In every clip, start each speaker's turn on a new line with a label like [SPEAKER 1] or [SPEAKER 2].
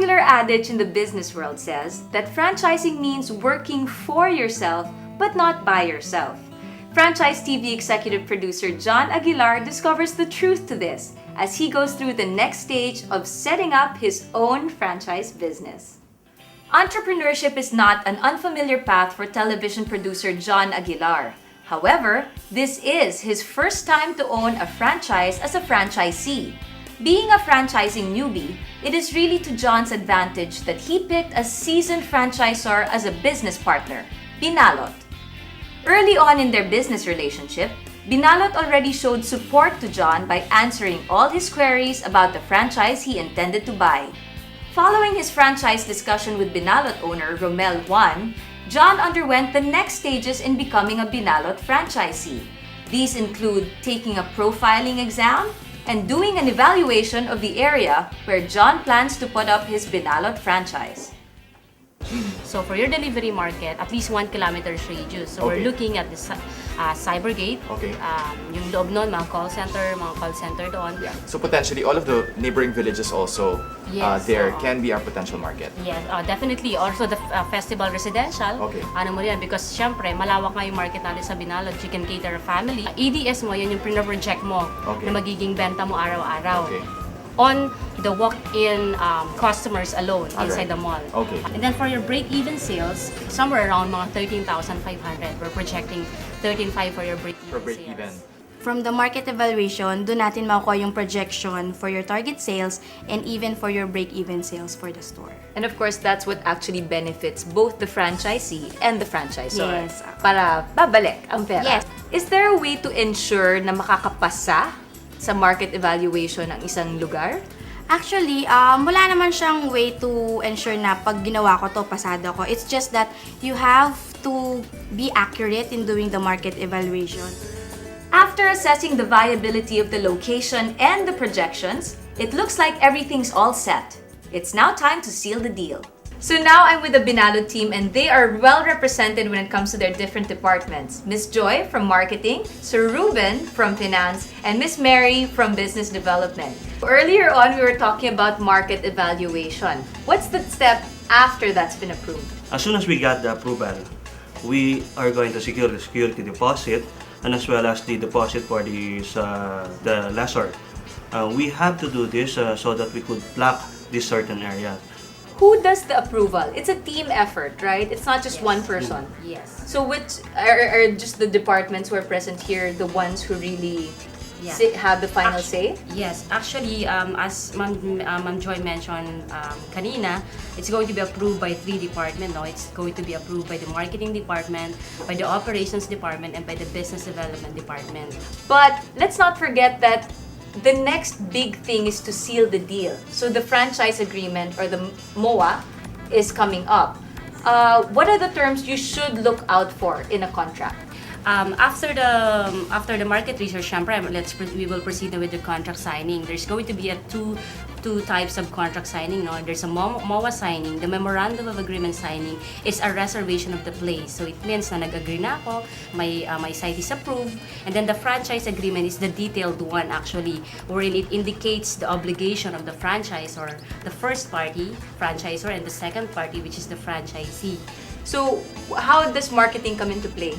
[SPEAKER 1] popular adage in the business world says that franchising means working for yourself but not by yourself. Franchise TV executive producer John Aguilar discovers the truth to this as he goes through the next stage of setting up his own franchise business. Entrepreneurship is not an unfamiliar path for television producer John Aguilar. However, this is his first time to own a franchise as a franchisee. Being a franchising newbie, it is really to John's advantage that he picked a seasoned franchisor as a business partner, Binalot. Early on in their business relationship, Binalot already showed support to John by answering all his queries about the franchise he intended to buy. Following his franchise discussion with Binalot owner Romel Juan, John underwent the next stages in becoming a Binalot franchisee. These include taking a profiling exam and doing an evaluation of the area where John plans to put up his Binalot franchise.
[SPEAKER 2] So for your delivery market, at least 1 kilometer's radius. So we're looking at the Cybergate, yung loob nun, mga call center doon.
[SPEAKER 3] Yeah. So potentially all of the neighboring villages also there can be our potential market.
[SPEAKER 2] Yes, definitely. Also the festival residential. Ano mo yan, because syempre malawak nga yung market natin sa Binalot. You can cater a family. EDS mo, yan yung pre-project mo na magiging benta mo araw-araw. On the walk-in customers alone inside the mall. And then for your break-even sales, somewhere around mga 13,500. We're projecting 13,500 for your break-even sales.
[SPEAKER 4] From the market evaluation, doon natin makukuha yung projection for your target sales and even for your break-even sales for the store.
[SPEAKER 1] And of course, that's what actually benefits both the franchisee and the franchisor.
[SPEAKER 4] Yes.
[SPEAKER 1] Para babalik ang pera.
[SPEAKER 4] Yes.
[SPEAKER 1] Is there a way to ensure na makakapasa sa market evaluation ng isang lugar?
[SPEAKER 4] Actually, wala naman siyang way to ensure na pag ginawa ko to, pasado ko. It's just that you have to be accurate in doing the market evaluation.
[SPEAKER 1] After assessing the viability of the location and the projections, it looks like everything's all set. It's now time to seal the deal. So now I'm with the Binalot team and they are well represented when it comes to their different departments. Miss Joy from Marketing, Sir Ruben from Finance, and Miss Mary from Business Development. Earlier on, we were talking about market evaluation. What's the step after that's been approved?
[SPEAKER 5] As soon as we got the approval, we are going to secure the security deposit and as well as the deposit for the lessor. We have to do this so that we could block this certain area.
[SPEAKER 1] Who does the approval? It's a team effort, right? It's not just one person.
[SPEAKER 2] Yes.
[SPEAKER 1] So which are just the departments who are present here the ones who really have the final say?
[SPEAKER 2] Yes. Actually, as Ma'am Joy mentioned kanina, it's going to be approved by 3 departments. No? It's going to be approved by the marketing department, by the operations department, and by the business development department.
[SPEAKER 1] But let's not forget that the next big thing is to seal the deal. So the franchise agreement or the MOA is coming up. What are the terms you should look out for in a contract?
[SPEAKER 2] After the market research, we will proceed with the contract signing. There's going to be two types of contract signing. No? There's a MOA signing. The Memorandum of Agreement signing is a reservation of the place. So it means na nag-agree na ako, my site is approved. And then the franchise agreement is the detailed one actually, wherein it indicates the obligation of the franchisor, the first party, franchisor, and the second party, which is the franchisee.
[SPEAKER 1] So how does marketing come into play?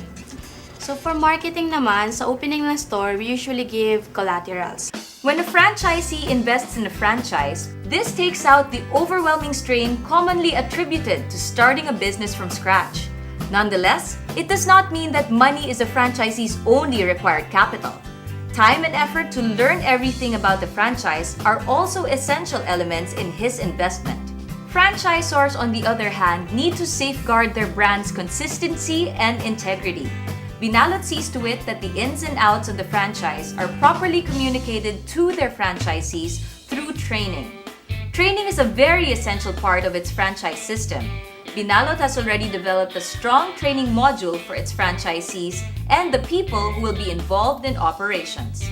[SPEAKER 4] So for marketing naman, sa opening ng store, we usually give collaterals.
[SPEAKER 1] When a franchisee invests in a franchise, this takes out the overwhelming strain commonly attributed to starting a business from scratch. Nonetheless, it does not mean that money is a franchisee's only required capital. Time and effort to learn everything about the franchise are also essential elements in his investment. Franchisors, on the other hand, need to safeguard their brand's consistency and integrity. Binalot sees to it that the ins and outs of the franchise are properly communicated to their franchisees through training. Training is a very essential part of its franchise system. Binalot has already developed a strong training module for its franchisees and the people who will be involved in operations.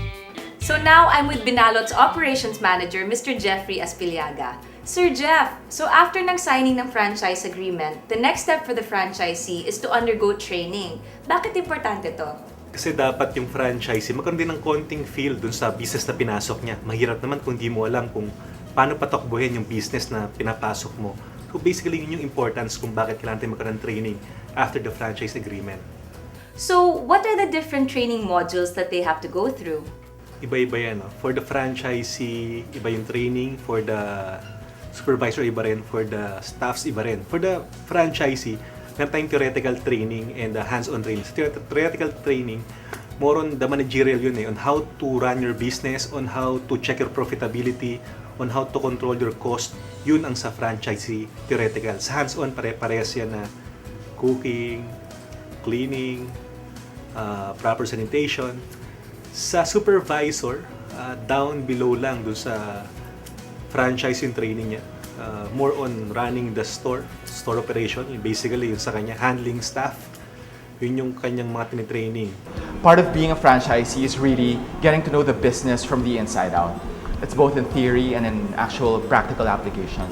[SPEAKER 1] So now I'm with Binalot's operations manager, Mr. Jeffrey Aspiliaga. Sir Jeff, so after ng signing ng franchise agreement, the next step for the franchisee is to undergo training. Bakit importante to?
[SPEAKER 6] Kasi dapat yung franchisee magkaroon din ng konting feel dun sa business na pinasok niya. Mahirap naman kung di mo alam kung paano patakbuhin yung business na pinapasok mo. So basically, yun yung importance kung bakit kailangan tayo magkaroon ng training after the franchise agreement.
[SPEAKER 1] So, what are the different training modules that they have to go through?
[SPEAKER 6] Iba-iba yan. No? For the franchisee, iba yung training. For the supervisor, iba rin. For the staffs, iba rin. For the franchisee, meron tayong theoretical training and hands-on training. Sa theoretical training, more on the managerial yun on how to run your business, on how to check your profitability, on how to control your cost. Yun ang sa franchisee theoretical. Sa hands-on, parehas yan na cooking, cleaning, proper sanitation. Sa supervisor, down below lang dun sa franchise yung training niya. More on running the store operation. Basically, yung sa kanya, handling staff. Yun yung kanyang mga tinitraining.
[SPEAKER 3] Part of being a franchisee is really getting to know the business from the inside out. It's both in theory and in actual practical application.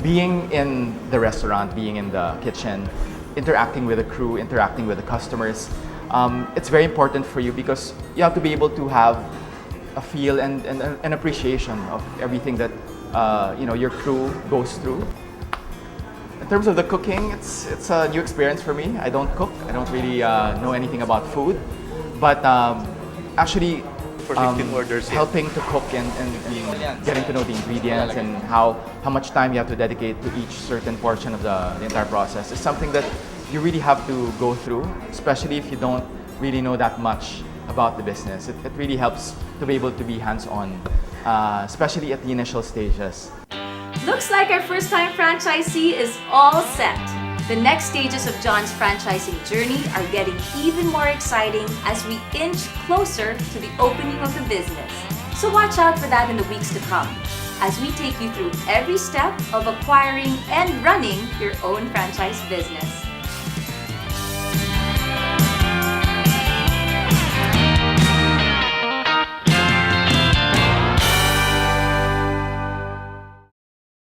[SPEAKER 3] Being in the restaurant, being in the kitchen, interacting with the crew, interacting with the customers, it's very important for you because you have to be able to have a feel and an appreciation of everything that your crew goes through. In terms of the cooking, it's a new experience for me. I don't cook. I don't really know anything about food, but actually helping to cook and getting to know the ingredients and how much time you have to dedicate to each certain portion of the entire process is something that you really have to go through, especially if you don't really know that much about the business. It really helps to be able to be hands-on, especially at the initial stages.
[SPEAKER 1] Looks like our first-time franchisee is all set. The next stages of John's franchising journey are getting even more exciting as we inch closer to the opening of the business. So watch out for that in the weeks to come as we take you through every step of acquiring and running your own franchise business.